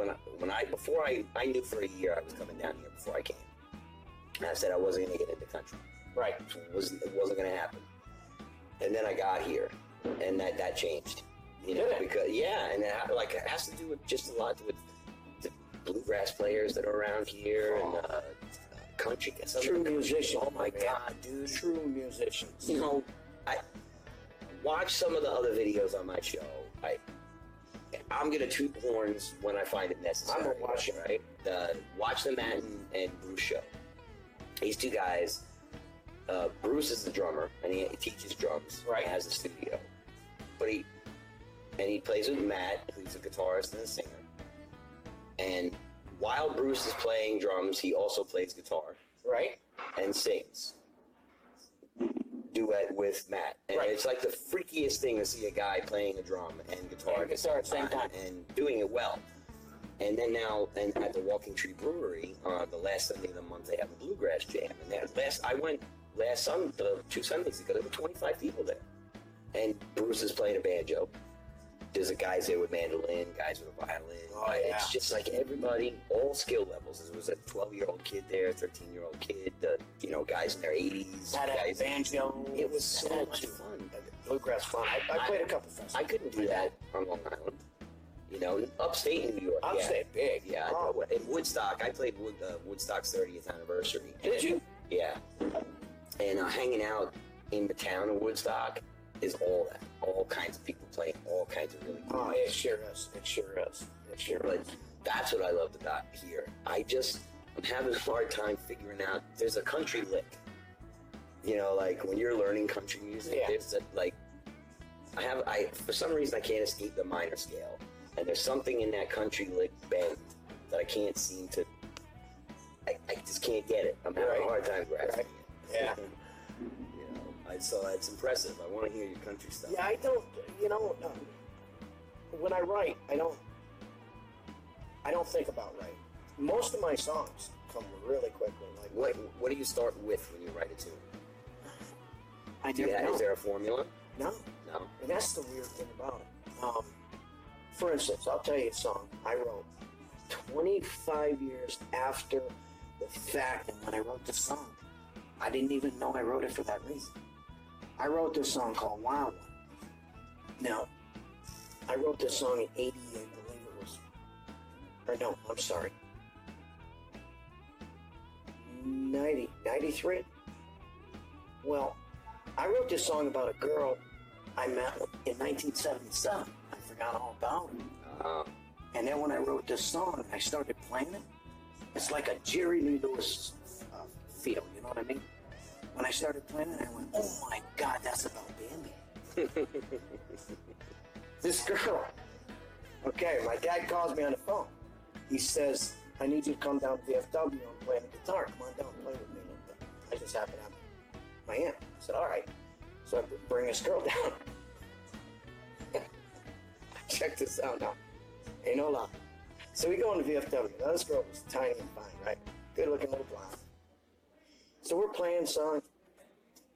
before I knew for a year I was coming down here before I came. And I said I wasn't going to get into country. Right. It wasn't going to happen. And then I got here, and that changed. You know, because and it has to do with just a lot with the bluegrass players that are around here and country. True musicians. Oh my God, dude! True musicians. You know, I watch some of the other videos on my show. I'm gonna toot horns when I find it necessary. I'm gonna watch it. Right? Watch the Matt and Bruce show. These 2 guys. Bruce is the drummer, and he teaches drums. Right. He has a studio, but he plays with Matt, who's a guitarist and a singer. And while Bruce is playing drums, he also plays guitar. Right. And sings. Duet with Matt. And it's like the freakiest thing to see a guy playing a drum and guitar at the same time. And doing it well. And then at the Walking Tree Brewery, the last Sunday of the month, they have a bluegrass jam. And I went last Sunday, 2 Sundays ago, there were 25 people there. And Bruce is playing a banjo. There's guys there with mandolin, guys with a violin. Oh, yeah. It's just like everybody, all skill levels. There was a 12-year-old kid there, 13-year-old kid, guys in their 80s. Had a guys. banjo. It was so much fun. Bluegrass fun. I played a couple festivals. I couldn't do that on Long Island. You know, upstate New York. Upstate, big. Yeah. Oh. In Woodstock, I played Woodstock's 30th anniversary. Did you? Yeah. And hanging out in the town of Woodstock is all that. All kinds of people playing all kinds of really cool music. It sure is. It sure is. But that's what I loved about here. I'm having a hard time figuring out, there's a country lick. You know, like when you're learning country music, there's for some reason I can't escape the minor scale. And there's something in that country lick bend that I can't seem to, I just can't get it. I'm having a hard time grasping it. Yeah. So it's impressive. I want to hear your country stuff. Yeah, I don't, when I write, I don't think about writing. Most of my songs come really quickly. Like what do you start with when you write a tune? I never know. Is there a formula? No. And that's the weird thing about it. For instance, I'll tell you a song I wrote 25 years after the fact, and when I wrote the song, I didn't even know I wrote it for that reason. I wrote this song called Wild One. Now, I wrote this song in 80, I believe it was, or no, I'm sorry, 93? Well, I wrote this song about a girl I met in 1977. I forgot all about it. And then when I wrote this song, I started playing it. It's like a Jerry Lee Lewis feel, you know what I mean? When I started playing it, I went, oh my God, that's about Bambi. This girl. Okay, my dad calls me on the phone. He says, I need you to come down to VFW and play the guitar. Come on down and play with me a little bit. I just happen to have my aunt. I said, all right. So I bring this girl down. this out now. Ain't no lie. So we go in the VFW. Now this girl was tiny and fine, right? Good looking little blonde. So we're playing song.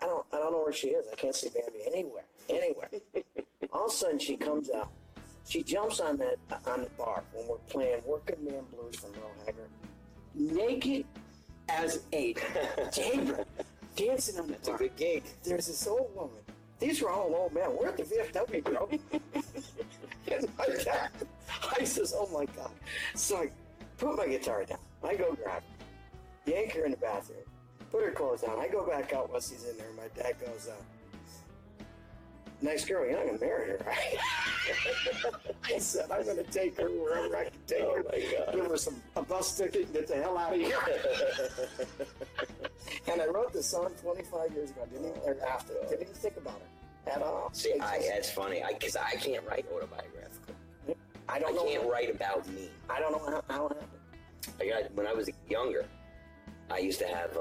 I don't know where she is. I can't see Bambi anywhere. All of a sudden she comes out. She jumps on the bar when we're playing Working Man Blues from Merle Haggard. Naked as a zebra. Dancing on the bar. It's a good gig. There's this old woman. These were all old men. We're at the VFW, bro. And my dad, I says, oh my God. So I put my guitar down. I go grab her. Yank her in the bathroom. Put her clothes on. I go back out once he's in there. My dad goes, nice girl, you're not going to marry her, right? I said, I'm going to take her wherever I can take her. My God. Give her a bus ticket and get the hell out of here. And I wrote this song 25 years ago. Didn't even think about her at all. See, it's funny, because I can't write autobiographical. I can't write about me. I don't know how it happened. When I was younger, I used to have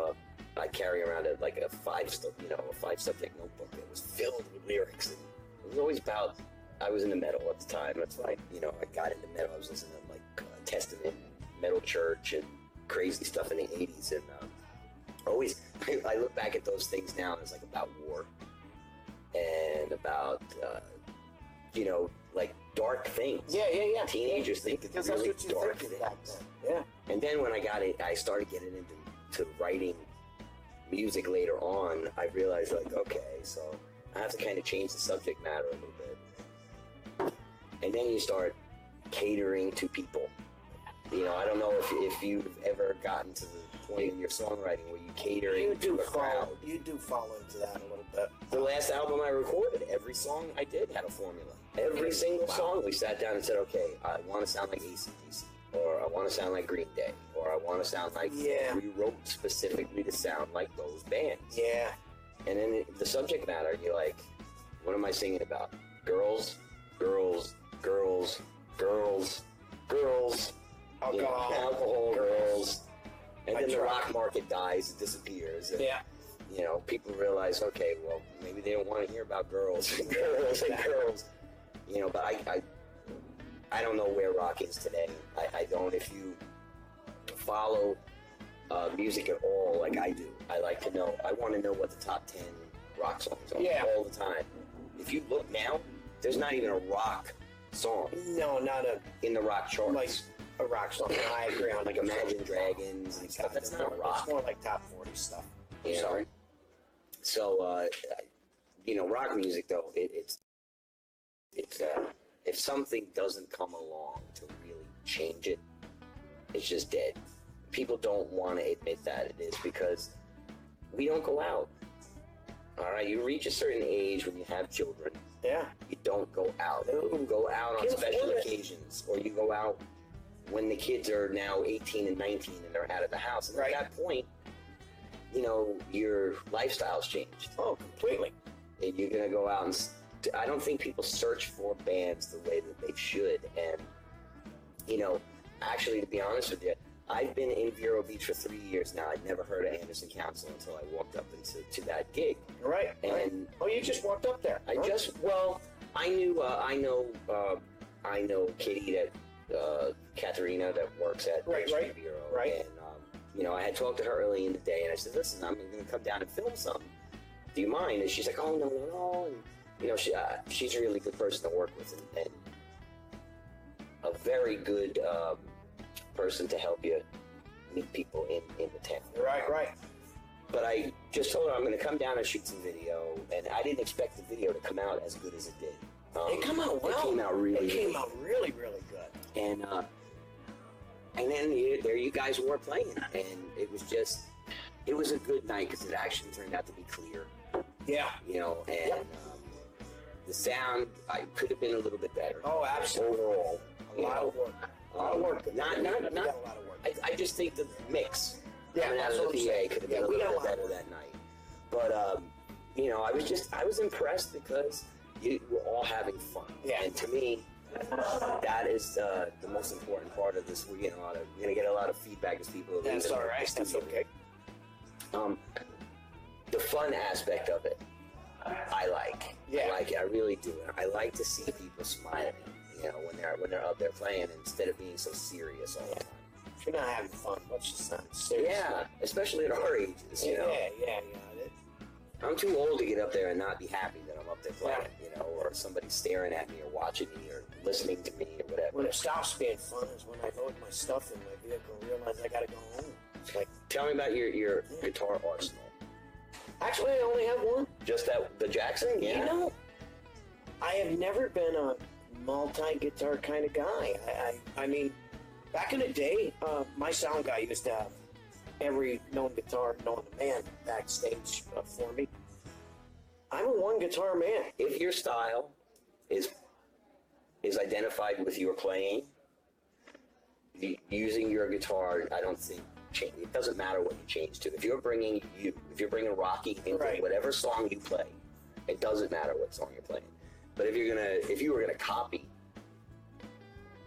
I'd carry around a 5-subject notebook that was filled with lyrics. And it was always about, I was into metal at the time. That's why, I got into metal. I was listening to Testament, Metal Church, and crazy stuff in the 80s. And I look back at those things now, and it's about war and about, dark things. Yeah. Teenagers think it's really that's what you dark think things. back then. Yeah. And then when I started getting into writing music later on, I realized okay, so I have to kind of change the subject matter a little bit. And then you start catering to people. I don't know if you've ever gotten to the point in your songwriting where you catering to a crowd. You do fall into that a little bit. The last album I recorded, every song I did had a formula. Every single song, we sat down and said, okay, I want to sound like AC/DC, or I want to sound like Green Day, or I want to sound like, we wrote specifically to sound like those bands. Yeah. And then the subject matter, you're like, what am I singing about? Girls, girls, girls, girls, girls, alcohol, girls. And then the rock market dies, it disappears. And, people realize, okay, well, maybe they don't want to hear about girls and girls and girls. But I don't know where rock is today. I don't. If you follow music at all, like I do, I like to know. I want to know what the top 10 rock songs are all the time. If you look now, there's not even a rock song. No, not in the rock charts. Like a rock song. I agree on Imagine Dragons and stuff. That's not rock. It's more like top 40 stuff. Sorry. So, rock music though, it's if something doesn't come along to really change it, it's just dead. People don't want to admit that it is because we don't go out. All right, you reach a certain age when you have children. Yeah. You don't go out. You go out on special occasions, or you go out when the kids are now 18 and 19 and they're out of the house. And at that point, your lifestyle's changed. Oh, completely. And you're going to go out and I don't think people search for bands the way that they should. And, actually, to be honest with you, I've been in Vero Beach for 3 years now. I'd never heard of Anderson Council until I walked up into that gig. Right. And you just walked up there. I know Kitty, that Katharina that works at Webstream Vero. Right. And I had talked to her early in the day, and I said, "Listen, I'm going to come down and film something. Do you mind?" And she's like, "Oh no." And she's a really good person to work with, and a very good person to help you meet people in the town. Right. But I just told her I'm going to come down and shoot some video, and I didn't expect the video to come out as good as it did. It came out well. It came out really really good. And then there you guys were playing, and it was a good night because it actually turned out to be clear. Yeah. The sound could have been a little bit better. Oh, absolutely. Overall, a lot of work. Not. A lot of work. I just think the mix coming out of the PA could have been a little bit better that night. But I was impressed because you were all having fun. Yeah. And to me, that is the most important part of this. We're gonna get a lot of feedback as people. That's all right. That's okay. The fun aspect of it, I like. Yeah. I like it. I really do. I like to see people smiling. you know, when they're out there playing instead of being so serious all the time. If you're not having fun, what's just not serious? Yeah, especially at our ages, you know. Yeah. I'm too old to get up there and not be happy that I'm up there playing, you know, or somebody staring at me or watching me or listening to me or whatever. When it stops being fun is when I load my stuff in my vehicle and realize I gotta go home. It's like, tell me about your guitar arsenal. actually, I only have one. Just the Jackson? Yeah. You know, I have never been a multi-guitar kind of guy. I mean, back in the day, my sound guy used to have every known guitar known to man backstage for me. I'm a one guitar man. If your style is identified with your playing, using your guitar, I don't think it doesn't matter what you change to. If you're bringing Rocky into whatever song you play, it doesn't matter what song you're playing. But if you were gonna copy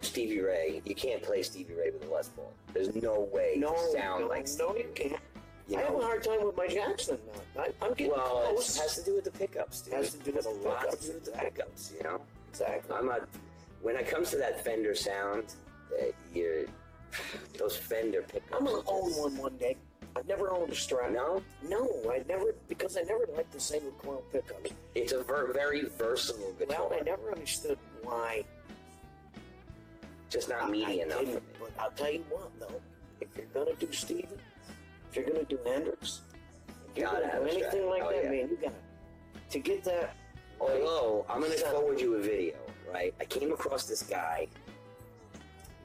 Stevie Ray, you can't play Stevie Ray with a Les Paul. There's no way to sound like Stevie Ray. No, you can't. I have a hard time with my Jackson now. I'm getting close. It has to do with the pickups, dude. It has to do with the a lot to pickups. do with the pickups, you know? Exactly. When it comes to that Fender sound, those Fender pickups. I'm gonna own one day. I've never owned a Strat. No? No, because I never liked the single coil pickups. It's a very versatile guitar. Well, I never understood why. Just not meaty enough for me. But I'll tell you what, though. If you're gonna do Stevie, if you're gonna do Hendrix, if you're gonna do anything like that, man, you gotta to get that. Although I'm gonna forward you a video, right? I came across this guy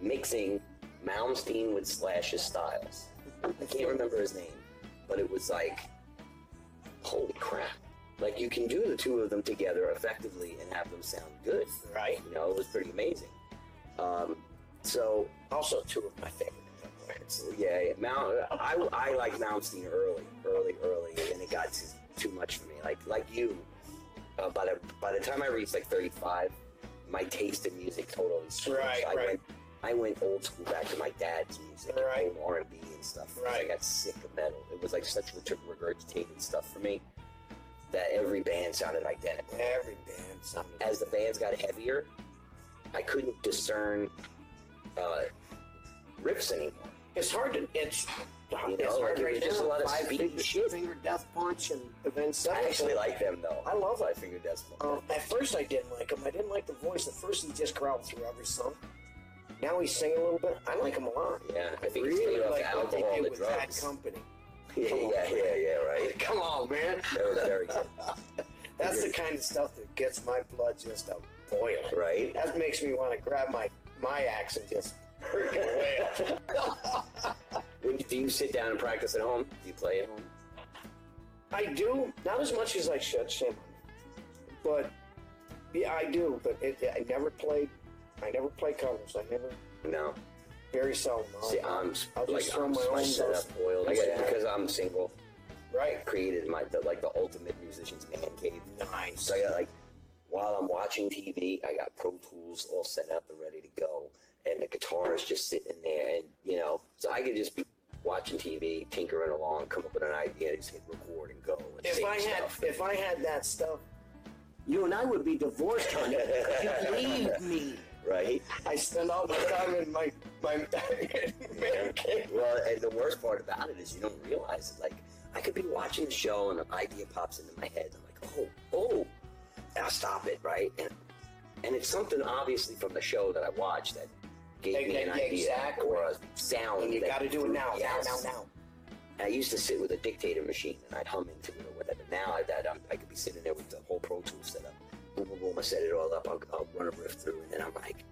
mixing Malmsteen with Slash's styles. I can't remember his name, but it was like, holy crap! Like you can do the two of them together effectively and have them sound good, Right. You know, it was pretty amazing. So Also, two of my favorite players. yeah, I like Malmsteen early, and then it got too much for me. Like you, by the time I reached like 35, my taste in music totally switched. I went old school back to my dad's music, and old R&B and stuff. I got sick of metal. It was like such regurgitated stuff for me that every band sounded identical. Every band sounded. As the bands got heavier, I couldn't discern riffs anymore. It's hard to. It's You know, hard like, right it was just now. a lot of speed shit. Finger Death Punch and Event I actually like them though. I love Five Finger Death Punch. At first, I didn't like him. I didn't like the voice. At first, he just growled through every song. Now he's singing a little bit. I like him a lot. Yeah, I think really it's like off what they alcohol did and with drugs. Bad Company. Yeah, right. Come on, man. That was very good. That's the kind of stuff that gets my blood just a boiling. Right? That makes me want to grab my axe and just freaking wail. Do you sit down and practice at home? Do you play at home? I do, not as much as I should, shame on me. But yeah, I do. But I never play covers. I never. No. Very seldom. See, I'm just throw my my own setup oiled because I'm single. Right. I created the ultimate musician's man cave. Nice. So I got while I'm watching TV, I got Pro Tools all set up and ready to go, and the guitar is just sitting there, and so I could just be watching TV, tinkering along, come up with an idea, just hit record and go. And If I had that stuff, you and I would be divorced, honey. You leave me. Right. I spend all my time in my man cave. Well, and the worst part about it is you don't realize it. Like, I could be watching the show and an idea pops into my head. I'm like, oh, and I'll stop it, right? And it's something obviously from the show that I watched that gave me an idea or a sound. And you got to do it now. Yes. Now. And I used to sit with a dictator machine and I'd hum into it or whatever. Now I could be sitting there with the whole Pro Tools set up. Boom, boom, boom. I set it all up. I'll run a riff through, and then I'm like,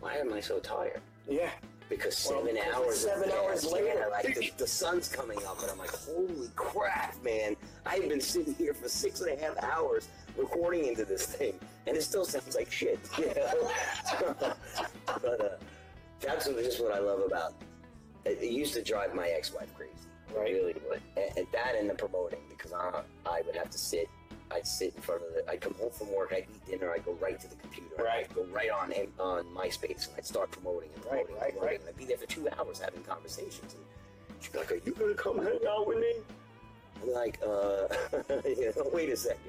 why am I so tired? Yeah. Because 7 hours. 7 hours later, like the sun's coming up, and I'm like, holy crap, man! I've been sitting here for 6.5 hours recording into this thing, and it still sounds like shit. But that's just what I love about it. It used to drive my ex-wife crazy. Right. It really would. And that and the promoting, because I would have to sit. I'd sit in front of I'd come home from work, I'd eat dinner, I'd go right to the computer. Right. I'd go right on MySpace, and I'd start promoting and promoting. Right. And I'd be there for 2 hours having conversations. And she'd be like, are you going to come hang out with me? I'm like, wait a second.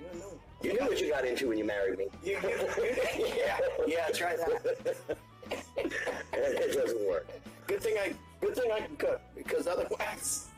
You knew what you got into when you married me. Yeah, try that. It doesn't work. Good thing I can cook, because otherwise